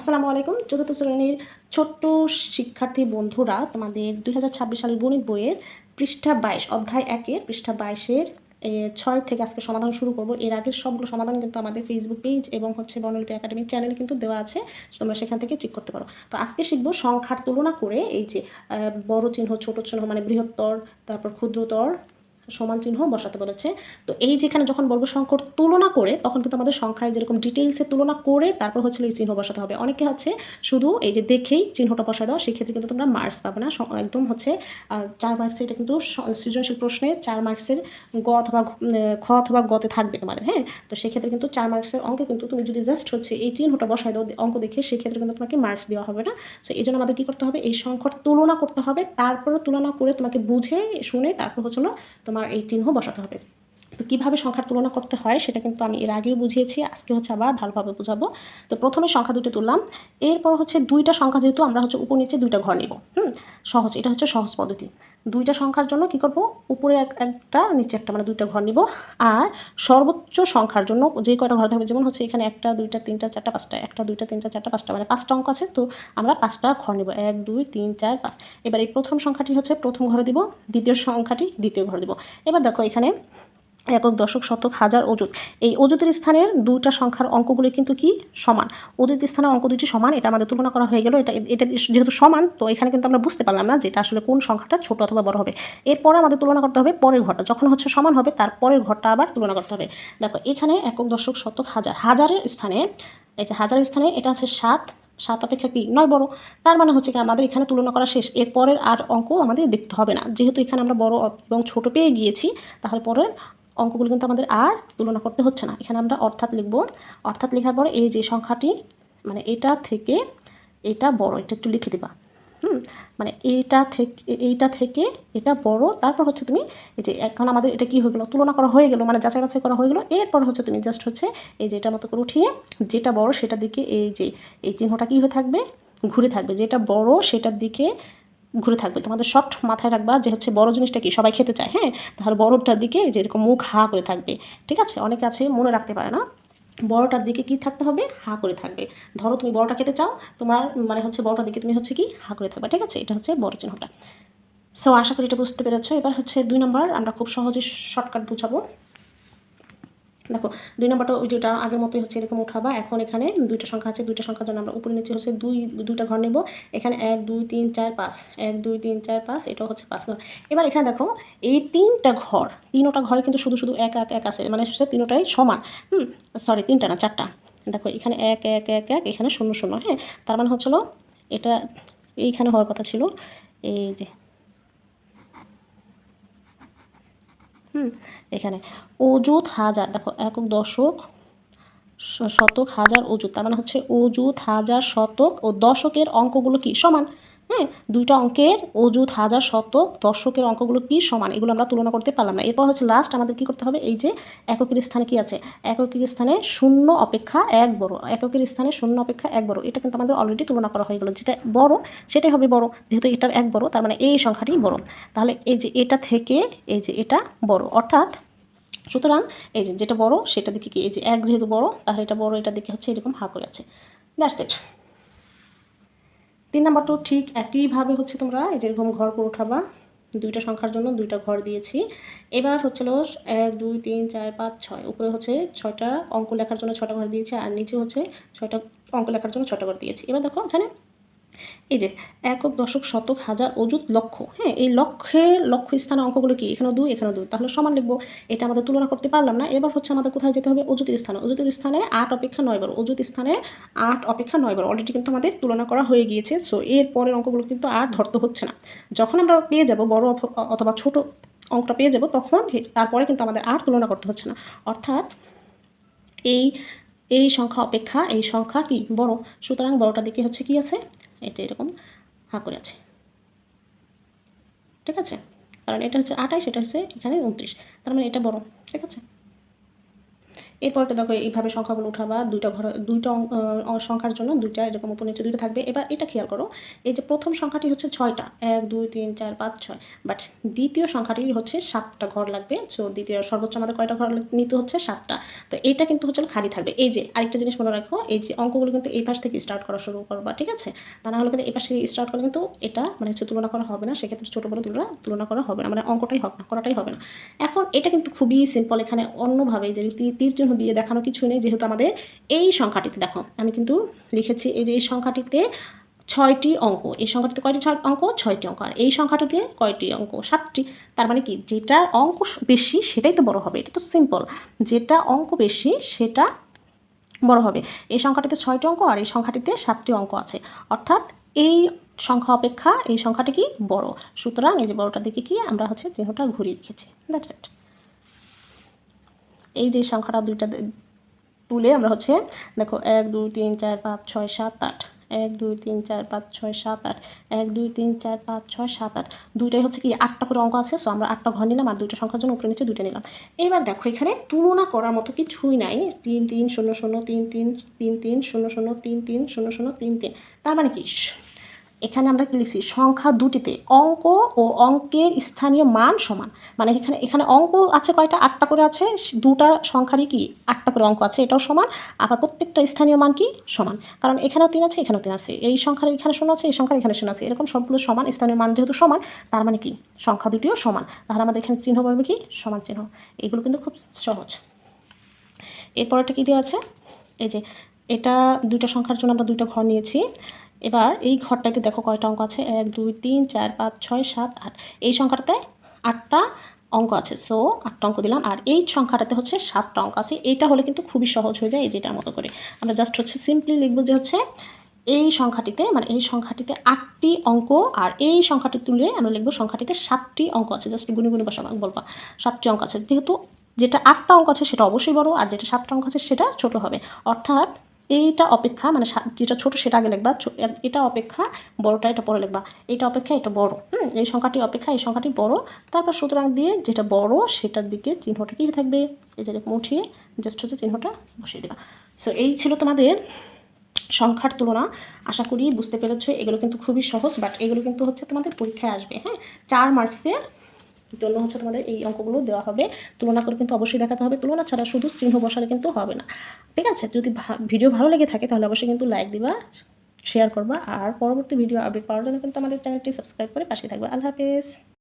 আসসালামু আলাইকুম। চতুর্থ শ্রেণীর ছোট্ট শিক্ষার্থী বন্ধুরা, তোমাদের ২০২৬ সালের গণিত বইয়ের পৃষ্ঠা ২২ অধ্যায় ১ এর পৃষ্ঠা ২২ এর ৬ থেকে আজকে সমাধান শুরু করব। এর আগের সবগুলো সমাধান কিন্তু আমাদের ফেসবুক পেজ এবং বর্ণলিপি একাডেমিক চ্যানেলে কিন্তু দেওয়া আছে। তোমরা সেখান থেকে চেক করতে পারো। তো আজকে শিখব সংখ্যার তুলনা করে এই যে বড় চিহ্ন, ছোট চিহ্ন মানে বৃহত্তর, তারপর ক্ষুদ্রতর সমান চিহ্ন বসাতে বলেছে। তো এই যেখানে যখন বলবো সংখ্যার তুলনা করে, তখন কিন্তু আমাদের সংখ্যায় যেরকম ডিটেইলসে তুলনা করে তারপর হচ্ছে এই চিহ্ন বসাতে হবে। অনেকে হচ্ছে শুধু এই যে দেখেই চিহ্নটা বসায় দাও, সেক্ষেত্রে কিন্তু তোমরা মার্কস পাবে না। একদম হচ্ছে 4 মার্কসে, এটা কিন্তু সৃজনশীল প্রশ্নে 4 মার্কসের গ অথবা খ অথবা গতে থাকবে তোমাদের। হ্যাঁ, তো সেক্ষেত্রে কিন্তু 4 মার্কসের অঙ্কে কিন্তু তুমি যদি জাস্ট হচ্ছে এই চিহ্নটা বসায় দাও অঙ্ক দেখে, সেক্ষেত্রে কিন্তু তোমাকে মার্কস দেওয়া হবে না। সো এই জন্য আমাদের কী করতে হবে, এই সংখ্যার তুলনা করতে হবে, তারপরে তুলনা করে তোমাকে বুঝে শুনে তারপর হচ্ছিল তোমার এই চিহ্ন বসাতে হবে। তো কীভাবে সংখ্যার তুলনা করতে হয় সেটা কিন্তু আমি এর আগেও বুঝিয়েছি, আজকে হচ্ছে আবার ভালোভাবে বুঝাবো। তো প্রথমে সংখ্যা দুটো তুললাম, এরপর হচ্ছে দুইটা সংখ্যা, যেহেতু আমরা হচ্ছে উপর নিচে দুইটা ঘর নিব। সহজ, এটা হচ্ছে সহজ পদ্ধতি। দুইটা সংখ্যার জন্য কি করব, উপরে একটা নিচে একটা মানে দুইটা ঘর নিব। আর সর্বোচ্চ সংখ্যার জন্য যে কয়টা ঘর থাকবে, যেমন হচ্ছে এখানে 1 2 3 4 5টা, 1 2 3 4 5টা মানে 5টা অঙ্ক আছে, তো আমরা 5টা ঘর নিব, 1 2 3 4 5। এবার এই প্রথম সংখ্যাটি হচ্ছে প্রথম ঘরে দিব, দ্বিতীয় সংখ্যাটি দ্বিতীয় ঘরে দিব। এবার দেখো এখানে একক, দশক, শতক, হাজার, অযুত, এই অযুতের স্থানের দুইটা সংখ্যার অঙ্কগুলি কিন্তু কি সমান। অযুত স্থানের অঙ্ক দুইটি সমান, এটা আমাদের তুলনা করা হয়ে গেল। এটা যেহেতু সমান, তো এখানে কিন্তু আমরা বুঝতে পারলাম না যে এটা আসলে কোন সংখ্যাটা ছোট অথবা বড় হবে। এরপরে আমাদের তুলনা করতে হবে পরের ঘরটা, যখন হচ্ছে সমান হবে তার পরের ঘরটা আবার তুলনা করতে হবে। দেখো এখানে একক, দশক, শতক, হাজার, হাজারের স্থানে, এই যে হাজারের স্থানে এটা আছে 7, 7 অপেক্ষা কি 9 বড়। তার মানে হচ্ছে কি আমাদের এখানে তুলনা করা শেষ, এরপরের আর অঙ্ক আমাদের দেখতে হবে না, যেহেতু এখানে আমরা বড় এবং ছোট পেয়ে গিয়েছি, তাহলে পরের অঙ্কগুলো কিন্তু আমাদের আর তুলনা করতে হচ্ছে না। এখানে আমরা অর্থাৎ লিখব, অর্থাৎ লেখার পরে এই যে সংখ্যাটি মানে এটা থেকে এটা বড়, এটা একটু লিখে দেবা। মানে এইটা থেকে এটা বড়, তারপর হচ্ছে তুমি এই যে এখন আমাদের এটা কি হয়ে গেল, তুলনা করা হয়ে গেল, মানে যাচাই বাছাই করা হয়ে গেল। এরপর হচ্ছে তুমি জাস্ট হচ্ছে এই যে এটার মতো করে উঠিয়ে যেটা বড় সেটার দিকে এই যে এই চিহ্নটা কি হয়ে থাকবে, ঘুরে থাকবে, যেটা বড় সেটার দিকে ঘুরে থাকবে। তোমাদের শর্ট মাথায় রাখবা যে হচ্ছে বড় জিনিসটা কি সবাই খেতে চায়। হ্যাঁ, তাহলে বড়টার দিকে যে এরকম মুখ হা করে থাকবে। ঠিক আছে, অনেকে আছে মনে রাখতে পারে না, বড়টার দিকে কি থাকতে হবে, হা করে থাকবে। ধরো তুমি বড়টা খেতে চাও, তোমার মানে হচ্ছে বড়টার দিকে তুমি হচ্ছে কি হা করে থাকবে। ঠিক আছে, এটা হচ্ছে বড় চিহ্নটা। সো আশা করি এটা বুঝতে পেরেছো। এবার হচ্ছে 2 নম্বর আমরা খুব সহজে শর্টকাট বুঝাবো। দেখো 2 নম্বরটা ভিডিওটা আগের মতোই হচ্ছে এরকম উঠাবা। এখন এখানে দুইটা সংখ্যা আছে, দুইটা সংখ্যার জন্য আমরা উপরে নিচে হচ্ছে দুইটা ঘর নেব। এখানে 1 2 3 4 5, 1 2 3 4 5, এটাও হচ্ছে 5 ঘর। এবার এখানে দেখো এই তিনটা ঘর, তিনোটা ঘরে কিন্তু শুধু শুধু 1 1 1 আছে, মানে হচ্ছে তিনোটাই সমান। সরি, তিনটা না, চারটা। দেখো এখানে 1 1 1 1, এখানে 0 0। হ্যাঁ, তার মানে হচ্ছিল এটা এইখানে হওয়ার কথা ছিল এই যে এখানে অযুত হাজার। দেখো একক, দশক, শতক, হাজার, অযুত, তার মানে হচ্ছে অযুত, হাজার, শতক ও দশকের অঙ্কগুলো কি সমান। হ্যাঁ, দুইটা অঙ্কের অযুত, হাজার, শতক, দশকের অঙ্কগুলো কি সমান, এগুলো আমরা তুলনা করতে পারলাম না। এরপর হচ্ছে লাস্ট আমাদের কি করতে হবে, এই যে এককের স্থানে কি আছে, এককের স্থানে 0 অপেক্ষা 1 বড়, এককের স্থানে 0 অপেক্ষা 1 বড়, এটা কিন্তু আমাদের অলরেডি তুলনা করা হয়ে গেল। যেটা বড় সেটাই হবে বড়, যেহেতু এটার 1 বড়, তার মানে এই সংখ্যাটি বড়। তাহলে এই যে এটা থেকে এই যে এটা বড়, অর্থাৎ সুতরাং এই যে যেটা বড় সেটা দিকে কি এই যে 1 যেহেতু বড়, তাহলে এটা বড়, এটার দিকে হচ্ছে এরকম হা করে আছে। That's it. 3 নাম্বারটাও ঠিক একইভাবে হচ্ছে তোমরা এই যে এরকম ঘর করে উঠাবা। দুইটা সংখ্যার জন্য দুইটা ঘর দিয়েছি। এবার হচ্ছিল 1 2 3 4 5 6, উপরে হচ্ছে 6টা অঙ্ক লেখার জন্য 6টা ঘর দিয়েছি, আর নিচে হচ্ছে 6টা অঙ্ক লেখার জন্য 6টা ঘর দিয়েছি। এবার দেখো এখানে এই যে একক, দশক, শতক, হাজার, অযুত, লক্ষ। হ্যাঁ, এই লক্ষ স্থানে অঙ্কগুলো কি এখানেও 2 এখানেও 2, তাহলে সমান লিখবো। এটা আমাদের তুলনা করতে পারলাম না। এবার হচ্ছে আমাদের কোথায় যেতে হবে, অযুতের স্থানে। অযুতের স্থানে 8 অপেক্ষা 9 বড়, অযুত স্থানে 8 অপেক্ষা 9 বড়, অলরেডি কিন্তু আমাদের তুলনা করা হয়ে গিয়েছে। সো এর পরের অঙ্কগুলো কিন্তু আর ধরতে হচ্ছে না। যখন আমরা পেয়ে যাব বড় অথবা ছোট অঙ্কটা পেয়ে যাব, তখন তারপরে কিন্তু আমাদের আর তুলনা করতে হচ্ছে না। অর্থাৎ এই এই সংখ্যা অপেক্ষা এই সংখ্যা কি বড়, সুতরাং বড়টার দিকে হচ্ছে কি আছে, এটা এরকম হা করে আছে। ঠিক আছে, কারণ এটা হচ্ছে 28, এটা হচ্ছে এখানে 29, তার মানে এটা বড়। ঠিক আছে, এরপরটা দেখো এইভাবে সংখ্যাগুলো উঠাবা, দুইটা সংখ্যার জন্য দুইটা এরকম উপর নিচে দুইটা থাকবে। এবার এটা খেয়াল করো, এই যে প্রথম সংখ্যাটি হচ্ছে 6টা, 1 2 3 4 5 6, বাট দ্বিতীয় সংখ্যাটি হচ্ছে 7টা ঘর লাগবে। সো দ্বিতীয় সর্বোচ্চ আমাদের কয়টা ঘর নিতে হচ্ছে? 7টা। তো এইটা কিন্তু হচ্ছে খালি থাকবে। এই যে আরেকটা জিনিস মনে রাখো, এই যে অঙ্কগুলো কিন্তু এই পাশ থেকে স্টার্ট করা শুরু করবা, ঠিক আছে? তা না হলে কিন্তু এই পাশ থেকে স্টার্ট করলে কিন্তু এটা মানে হচ্ছে তুলনা করা হবে না, সেক্ষেত্রে ছোটো বড় তুলনা করা হবে না, মানে অঙ্কটাই হবে না, করাটাই হবে না। এখন এটা কিন্তু খুবই সিম্পল, এখানে অন্যভাবে যে তীর চিহ্ন দিয়ে দেখানো কিছু নেই, যেহেতু আমাদের এই সংখ্যাটিতে দেখো আমি কিন্তু লিখেছি, এই যে এই সংখ্যাটিতে 6টি অঙ্ক, এই সংখ্যাটিতে কয়টি অঙ্ক? 6টি অঙ্ক। আর এই সংখ্যাটিতে কয়টি অঙ্ক? 7টি। তার মানে কি, যেটা অঙ্ক বেশি সেটাই তো বড় হবে, এটা তো সিম্পল, যেটা অঙ্ক বেশি সেটা বড় হবে। এই সংখ্যাটিতে 6টি অঙ্ক আর এই সংখ্যাটিতে 7টি অঙ্ক আছে, অর্থাৎ এই সংখ্যা অপেক্ষা এই সংখ্যাটি কি বড়। সুতরাং এই যে বড়টার দিকে কি আমরা হচ্ছে চিহ্নটা ঘুরিয়ে রেখেছি, দ্যাটস ইট। এই যে সংখ্যাটা দুইটা তুলে আমরা হচ্ছে দেখো 1 2 3 4 5 6 7 8, 1 2 3 4 5 6 7 8, 1 2 3 4 5 6 7 8, দুইটাই হচ্ছে কি 8টা করে অঙ্ক আছে। সো আমরা 8টা ঘর নিলাম আর দুইটা সংখ্যার জন্য উপরে নিচে দুইটা নিলাম। এবার দেখো এখানে তুলনা করার মতো কিছুই নাই, 3 3 0 0 3 3 3 3 0 0 3 3 0 0 3 3। তার মানে কি, এখানে আমরা কি লিখছি, সংখ্যা দুটিতে অঙ্ক ও অঙ্কের স্থানীয় মান সমান। মানে এখানে অঙ্ক আছে কয়টা? 8টা করে আছে, দুটা সংখ্যারই কি 8টা করে অঙ্ক আছে, এটাও সমান। আবার প্রত্যেকটা স্থানীয় মান কি সমান, কারণ এখানেও 3 আছে, এখানেও 3 আছে, এই সংখ্যার এখানে 0 আছে, এই সংখ্যার এখানে 0 আছে, এরকম সবগুলো সমান। স্থানীয় মান যেহেতু সমান, তার মানে কি সংখ্যা দুটিও সমান, তাহলে আমাদের এখানে চিহ্ন করবে কি সমান চিহ্ন। এগুলো কিন্তু খুব সহজ। এরপরটা কি দেওয়া আছে, এই যে এটা দুইটা সংখ্যার জন্য আমরা দুইটা ঘর নিয়েছি। এবার এই ঘরটাতে দেখো কয়টা অঙ্ক আছে, 1 2 3 4 5 6 7 8, এই সংখ্যাটাতে 8টা অঙ্ক আছে। সো 8টা অঙ্ক দিলাম, আর এই সংখ্যাটাতে হচ্ছে 7টা অঙ্ক আছে। এইটা হলে কিন্তু খুবই সহজ হয়ে যায়, এই যেটার মতো করে আমরা জাস্ট হচ্ছে সিম্পলি লিখবো যে হচ্ছে এই সংখ্যাটিতে, মানে এই সংখ্যাটিতে 8টি অঙ্ক, আর এই সংখ্যাটি তুলে আমরা লিখবো সংখ্যাটিতে 7টি অঙ্ক আছে। জাস্ট গুনে গুনে বলবা 7টি অঙ্ক আছে, যেহেতু যেটা 8টা অঙ্ক আছে সেটা অবশ্যই বড়, আর যেটা 7টা অঙ্ক আছে সেটা ছোট হবে। অর্থাৎ এইটা অপেক্ষা, মানে যেটা ছোট সেটা আগে লিখবা, এটা অপেক্ষা বড়টা এটা পরে লিখবা, এটা অপেক্ষা এটা বড়, এই সংখ্যাটি অপেক্ষা এই সংখ্যাটি বড়। তারপর সুতরাং দিয়ে যেটা বড় সেটার দিকে চিহ্নটা কি থাকবে, এই যে উঠিয়ে জাস্ট হচ্ছে চিহ্নটা বসিয়ে দেবা। সো এই ছিল তোমাদের সংখ্যার তুলনা। আশা করি বুঝতে পেরেছো। এগুলো কিন্তু খুবই সহজ, বাট এগুলো কিন্তু হচ্ছে তোমাদের পরীক্ষায় আসবে, হ্যাঁ, 4 মার্কসের জন্য হচ্ছে তোমাদের এই অঙ্কগুলো দেওয়া হবে। তুলনা করে কিন্তু অবশ্যই দেখাতে হবে, তুলনা ছাড়া শুধু চিহ্ন বসালে কিন্তু হবে না, ঠিক আছে? যদি ভিডিও ভালো লেগে থাকে তাহলে অবশ্যই কিন্তু লাইক দিবা, শেয়ার করবা, আর পরবর্তী ভিডিও আপডেট পাওয়ার জন্য কিন্তু আমাদের চ্যানেলটি সাবস্ক্রাইব করে পাশে থাকবে। আল্লাহ হাফেজ।